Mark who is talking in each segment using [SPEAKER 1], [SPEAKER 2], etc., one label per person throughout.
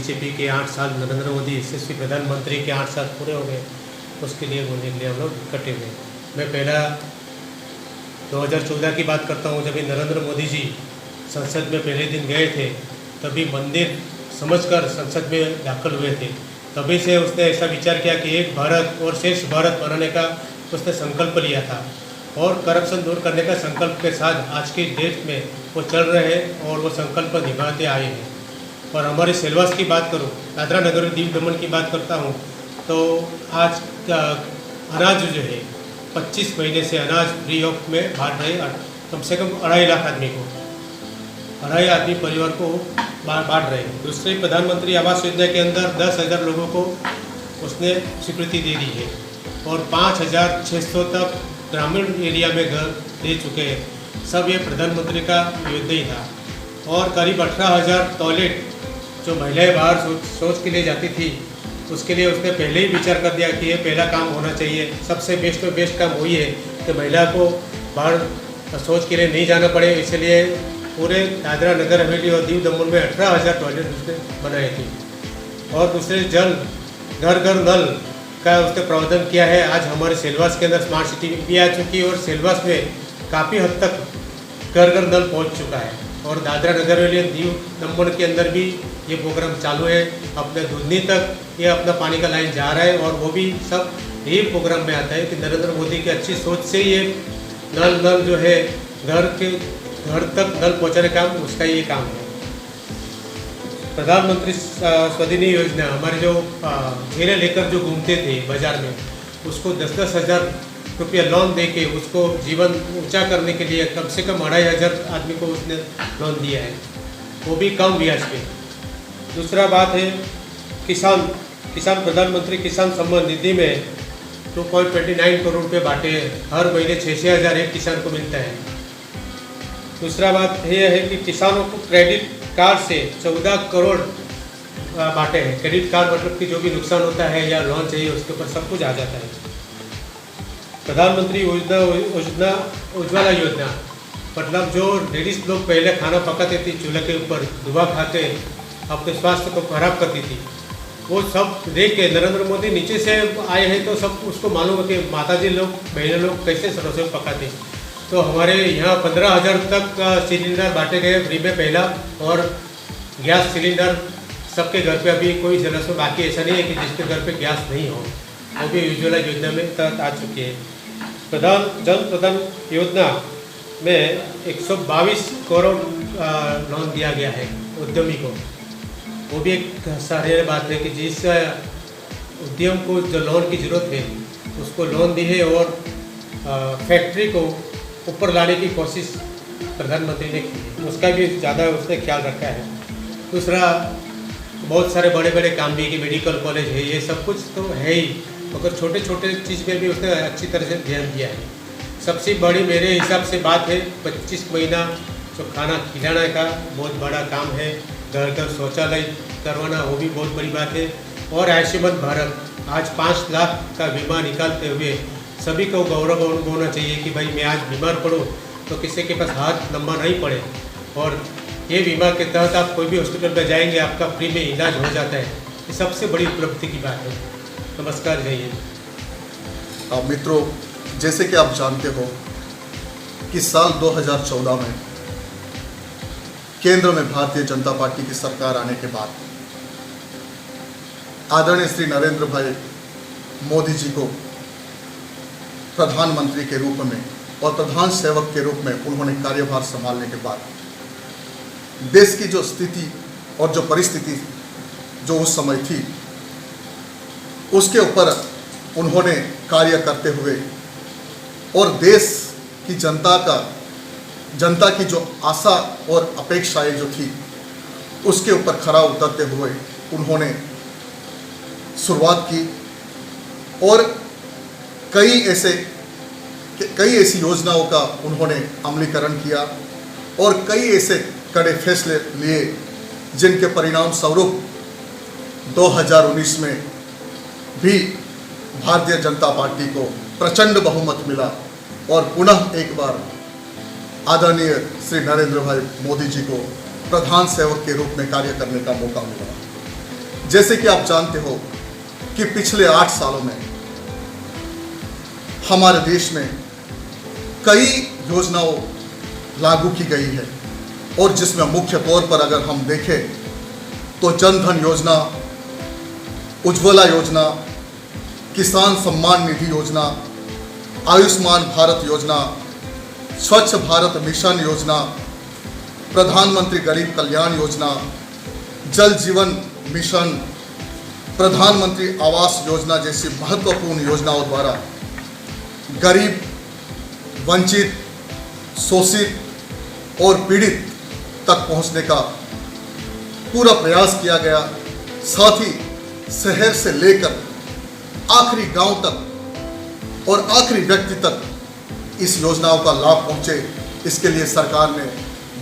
[SPEAKER 1] BJP के 8 साल, नरेंद्र मोदी यशस्वी प्रधानमंत्री के 8 साल पूरे हो गए, उसके लिए बोलने के लिए हम लोग इकट्ठे हुए। मैं पहला 2014 की बात करता हूँ, जब नरेंद्र मोदी जी संसद में पहले दिन गए थे, तभी मंदिर समझकर संसद में दाखिल हुए थे। तभी से उसने ऐसा विचार किया कि एक भारत और श्रेष्ठ भारत बनाने का उसने संकल्प लिया था और करप्शन दूर करने का संकल्प के साथ आज की डेट में वो चल रहे हैं और वो संकल्प निभाते आए हैं। और हमारे सेल्वास की बात करूँ, दादरा नगर दीव दमन की बात करता हूँ, तो आज अनाज जो है 25 महीने से अनाज फ्री ऑफ में बांट रहे, कम से कम 2.5 लाख आदमी को, 2.5 आदमी परिवार को बांट रहे हैं। दूसरे प्रधानमंत्री आवास योजना के अंदर 10,000 लोगों को उसने स्वीकृति दे दी है और 5,600 तक ग्रामीण एरिया में घर दे चुके हैं। सब ये प्रधानमंत्री का योजना ही था। और करीब 18,000 टॉयलेट जो महिलाएं बाहर शौच के लिए जाती थी, उसके लिए उसने पहले ही विचार कर दिया कि ये पहला काम होना चाहिए। सबसे बेस्ट और बेस्ट काम वही है कि महिला को बाहर शौच के लिए नहीं जाना पड़े, इसलिए पूरे दादरा नगर हवेली और दीव दमन में 18,000 टॉयलेट उसने बनाए थे। और दूसरे जल घर घर नल का उसने प्रावधान किया है। आज हमारे सेल्वास के अंदर स्मार्ट सिटी भी आ चुकी है और सेल्वास में काफ़ी हद तक घर घर नल पहुंच चुका है। और दादरा नगर हवेली और दीव दमन के अंदर भी ये प्रोग्राम चालू है। अपने दुधनी तक ये अपना पानी का लाइन जा रहा है और वो भी सब यही प्रोग्राम में आता है कि नरेंद्र मोदी की अच्छी सोच से ये नल जो है घर तक नल पहुँचाने का काम उसका ये काम है। प्रधानमंत्री स्वनिधि योजना, हमारे जो झेले लेकर जो घूमते थे बाजार में, उसको 10-10 हज़ार रुपया लोन दे के उसको जीवन ऊंचा करने के लिए कम से कम 2,500 आदमी को उसने लोन दिया है, वो भी कम ब्याज पे। दूसरा बात है किसान प्रधानमंत्री किसान सम्मान निधि में 2.29 करोड़ रुपये बांटे, हर महीने 6-6 हज़ार एक किसान को मिलता है। दूसरा बात यह है कि किसानों को क्रेडिट कार्ड से 14 करोड़ बांटे हैं। क्रेडिट कार्ड मतलब कि जो भी नुकसान होता है या लोन चाहिए उसके ऊपर सब कुछ आ जाता है। प्रधानमंत्री योजना उज्ज्वला योजना, मतलब जो लेडीज लोग पहले खाना पकाते थे चूल्हे के ऊपर, धुआं खाते अपने स्वास्थ्य को खराब करती थी, वो सब देख के नरेंद्र मोदी नीचे से आए हैं तो सब उसको मालूम है कि माताजी लोग बहनें लोग कैसे रसोई पकाते। तो हमारे यहाँ 15,000 तक सिलेंडर बांटे गए फ्री में पहला, और गैस सिलेंडर सबके घर पे अभी कोई जलसो बाकी ऐसा नहीं है कि जिसके घर पे गैस नहीं हो, वो भी उज्ज्वला योजना में तहत आ चुकी है। जन प्रधान योजना में 122 करोड़ लोन दिया गया है उद्यमी को। वो भी एक सारी बात है कि जिस उद्यम को जो लोन की ज़रूरत है उसको लोन दी है और फैक्ट्री को ऊपर लाने की कोशिश प्रधानमंत्री ने की, उसका भी ज़्यादा उसने ख्याल रखा है। दूसरा बहुत सारे बड़े बड़े काम भी कि मेडिकल कॉलेज है, ये सब कुछ तो है ही, मगर छोटे छोटे चीज़ में भी उसने अच्छी तरह से ध्यान दिया है। सबसे बड़ी मेरे हिसाब से बात है 25 महीना जो खाना खिलाने का बहुत बड़ा काम है। घर घर शौचालय करवाना वो भी बहुत बड़ी बात है। और आयुष्मान भारत, आज 5 लाख का बीमा निकालते हुए सभी को गौरव होना चाहिए कि भाई मैं आज बीमार पड़ूँ तो किसी के पास हाथ लंबा नहीं पड़े, और ये बीमा के तहत आप कोई भी हॉस्पिटल में जाएंगे आपका फ्री में इलाज हो जाता है। ये सबसे बड़ी उपलब्धि की बात है। नमस्कार, जय हिंद।
[SPEAKER 2] मित्रों, जैसे कि आप जानते हो कि साल 2014 में केंद्र में भारतीय जनता पार्टी की सरकार आने के बाद आदरणीय श्री नरेंद्र भाई मोदी जी को प्रधानमंत्री के रूप में और प्रधान सेवक के रूप में उन्होंने कार्यभार संभालने के बाद देश की जो स्थिति और जो परिस्थिति जो उस समय थी उसके ऊपर उन्होंने कार्य करते हुए और देश की जनता की जो आशा और अपेक्षाएं जो थी उसके ऊपर खरा उतरते हुए उन्होंने शुरुआत की और कई ऐसी योजनाओं का उन्होंने अमलीकरण किया और कई ऐसे कड़े फैसले लिए जिनके परिणाम स्वरूप 2019 में भी भारतीय जनता पार्टी को प्रचंड बहुमत मिला और पुनः एक बार आदरणीय श्री नरेंद्र भाई मोदी जी को प्रधान सेवक के रूप में कार्य करने का मौका मिला। जैसे कि आप जानते हो कि पिछले 8 सालों में हमारे देश में कई योजनाओं लागू की गई है और जिसमें मुख्य तौर पर अगर हम देखें तो जन धन योजना, उज्ज्वला योजना, किसान सम्मान निधि योजना, आयुष्मान भारत योजना, स्वच्छ भारत मिशन योजना, प्रधानमंत्री गरीब कल्याण योजना, जल जीवन मिशन, प्रधानमंत्री आवास योजना जैसी महत्वपूर्ण योजनाओं द्वारा गरीब, वंचित, शोषित और पीड़ित तक पहुंचने का पूरा प्रयास किया गया। साथ ही शहर से लेकर आखिरी गांव तक और आखिरी व्यक्ति तक इस योजनाओं का लाभ पहुंचे, इसके लिए सरकार ने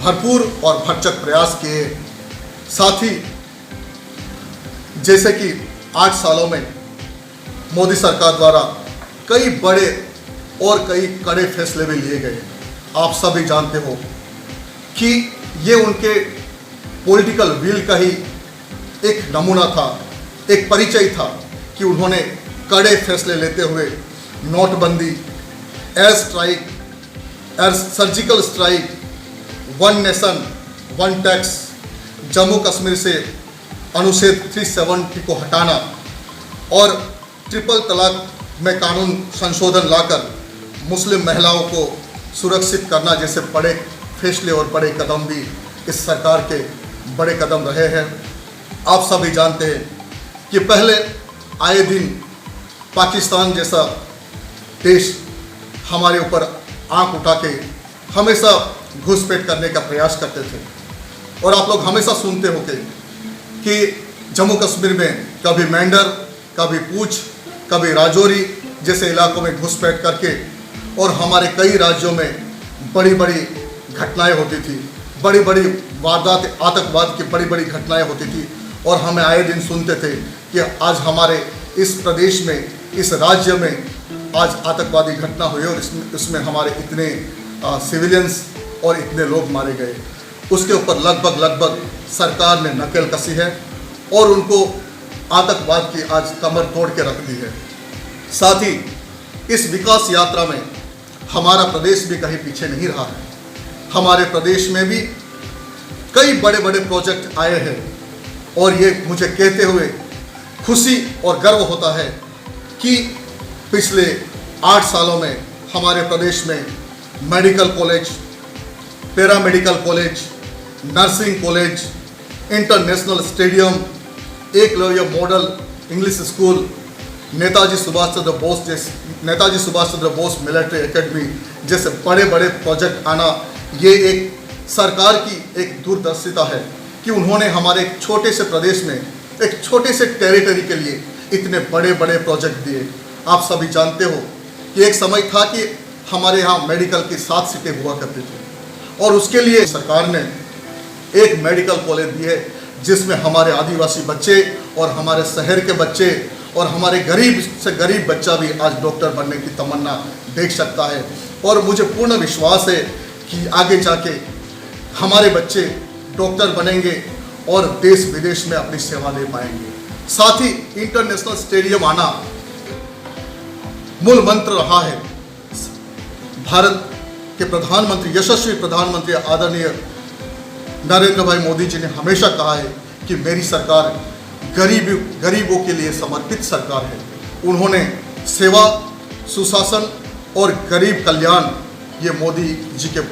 [SPEAKER 2] भरपूर और भरचक प्रयास किए। साथ ही जैसे कि 8 सालों में मोदी सरकार द्वारा कई बड़े और कई कड़े फैसले भी लिए गए। आप सभी जानते हो कि ये उनके पॉलिटिकल विल का ही एक नमूना था, एक परिचय था कि उन्होंने कड़े फैसले लेते हुए नोटबंदी, air strike, air surgical strike, one nation one tax, Jammu Kashmir से अनुच्छेद 370 को हटाना और ट्रिपल तलाक में कानून संशोधन लाकर मुस्लिम महिलाओं को सुरक्षित करना जैसे बड़े फैसले और बड़े कदम भी इस सरकार के बड़े कदम रहे हैं। आप सभी जानते हैं कि पहले आए दिन पाकिस्तान जैसा देश हमारे ऊपर आंख उठा के हमेशा घुसपैठ करने का प्रयास करते थे और आप लोग हमेशा सुनते होंगे कि जम्मू कश्मीर में कभी मेंढर, कभी पूंछ, कभी राजौरी जैसे इलाकों में घुसपैठ करके और हमारे कई राज्यों में बड़ी बड़ी घटनाएं होती थी, बड़ी बड़ी वारदात, आतंकवाद की बड़ी बड़ी घटनाएं होती थी और हमें आए दिन सुनते थे कि आज हमारे इस प्रदेश में, इस राज्य में आज आतंकवादी घटना हुई और इसमें हमारे इतने सिविलियंस और इतने लोग मारे गए। उसके ऊपर लगभग सरकार ने नकेल कसी है और उनको आतंकवाद की आज कमर तोड़ के रख दी है। साथ ही इस विकास यात्रा में हमारा प्रदेश भी कहीं पीछे नहीं रहा है। हमारे प्रदेश में भी कई बड़े बड़े प्रोजेक्ट आए हैं और ये मुझे कहते हुए खुशी और गर्व होता है कि पिछले 8 सालों में हमारे प्रदेश में medical college, paramedical college, nursing college, international stadium, Eklavya model English school, Netaji Subhash Chandra Bose military academy जैसे बड़े बड़े प्रोजेक्ट आना, ये एक सरकार की एक दूरदर्शिता है कि उन्होंने हमारे एक छोटे से प्रदेश में, एक छोटे से टेरिटरी के लिए इतने बड़े बड़े प्रोजेक्ट दिए। आप सभी जानते हो कि एक समय था कि हमारे यहाँ मेडिकल की 7 सीटें हुआ करती थी और उसके लिए सरकार ने एक मेडिकल कॉलेज दी है जिसमें हमारे आदिवासी बच्चे और हमारे शहर के बच्चे और हमारे गरीब से गरीब बच्चा भी आज डॉक्टर बनने की तमन्ना देख सकता है। और मुझे पूर्ण विश्वास है कि आगे जाके हमारे बच्चे डॉक्टर बनेंगे और देश विदेश में अपनी सेवा दे पाएंगे। साथ ही इंटरनेशनल स्टेडियम आना मूल मंत्र रहा है। भारत के प्रधानमंत्री, यशस्वी प्रधानमंत्री आदरणीय नरेंद्र भाई मोदी जी ने हमेशा कहा है कि मेरी सरकार गरीबों के लिए समर्पित सरकार है। उन्होंने सेवा, सुशासन और गरीब कल्याण ये मोदी जी के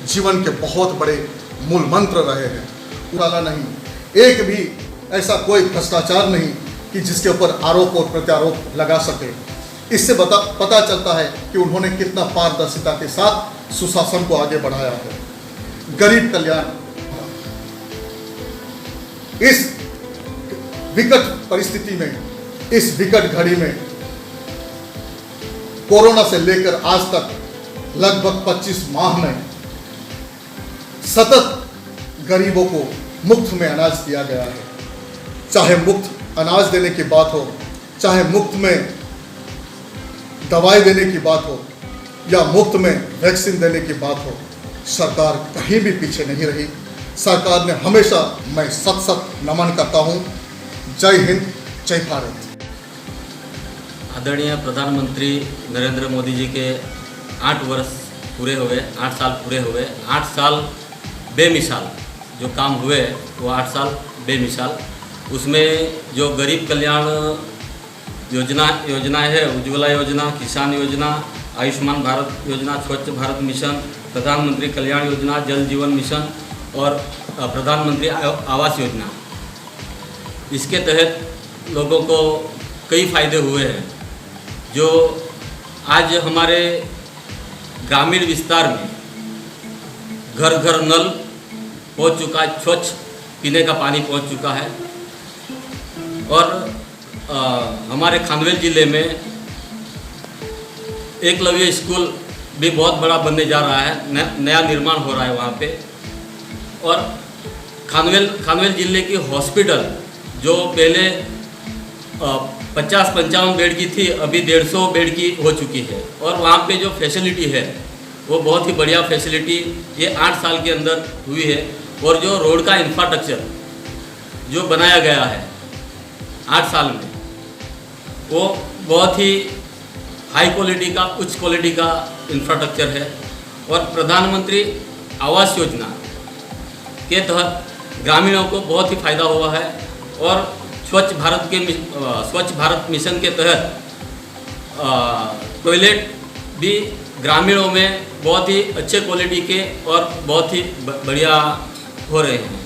[SPEAKER 2] जीवन के बहुत बड़े मूल मंत्र रहे हैं। उड़ाना नहीं, एक भी ऐसा कोई भ्रष्टाचार नहीं कि जिसके ऊपर आरोप और प्रत्यारोप लगा सके। इससे पता चलता है कि उन्होंने कितना पारदर्शिता के साथ सुशासन को आगे बढ़ाया है। गरीब कल्याण, इस विकट परिस्थिति में, इस विकट घड़ी में कोरोना से लेकर आज तक लगभग 25 माह में सतत गरीबों को मुफ्त में अनाज दिया गया है। चाहे मुफ्त अनाज देने की बात हो, चाहे मुफ्त में दवाई देने की बात हो या मुफ्त में वैक्सीन देने की बात हो, सरकार कहीं भी पीछे नहीं रही। सरकार ने हमेशा, मैं सत नमन करता हूँ। जय हिंद, जय भारत।
[SPEAKER 3] आदरणीय प्रधानमंत्री नरेंद्र मोदी जी के 8 वर्ष पूरे हुए, 8 साल पूरे हुए। 8 साल बेमिसाल जो काम हुए वो 8 साल बेमिसाल। उसमें जो गरीब कल्याण योजनाएं है, उज्ज्वला योजना, किसान योजना, आयुष्मान भारत योजना, स्वच्छ भारत मिशन, प्रधानमंत्री कल्याण योजना, जल जीवन मिशन और प्रधानमंत्री आवास योजना, इसके तहत लोगों को कई फ़ायदे हुए हैं। जो आज हमारे ग्रामीण विस्तार में घर घर नल पहुंच चुका है, स्वच्छ पीने का पानी पहुंच चुका है। और हमारे खानवेल ज़िले में एकलव्य स्कूल भी बहुत बड़ा बनने जा रहा है, नया निर्माण हो रहा है वहाँ पे। और खानवेल ज़िले की हॉस्पिटल जो पहले 50-55 बेड की थी, अभी 150 बेड की हो चुकी है। और वहाँ पे जो फैसिलिटी है वो बहुत ही बढ़िया फैसिलिटी ये 8 साल के अंदर हुई है। और जो रोड का इंफ्रास्ट्रक्चर जो बनाया गया है 8 साल में, वो बहुत ही हाई क्वालिटी का, उच्च क्वालिटी का इंफ्रास्ट्रक्चर है। और प्रधानमंत्री आवास योजना के तहत ग्रामीणों को बहुत ही फ़ायदा हुआ है। और स्वच्छ भारत मिशन के तहत टॉयलेट भी ग्रामीणों में बहुत ही अच्छे क्वालिटी के और बहुत ही बढ़िया हो रहे हैं।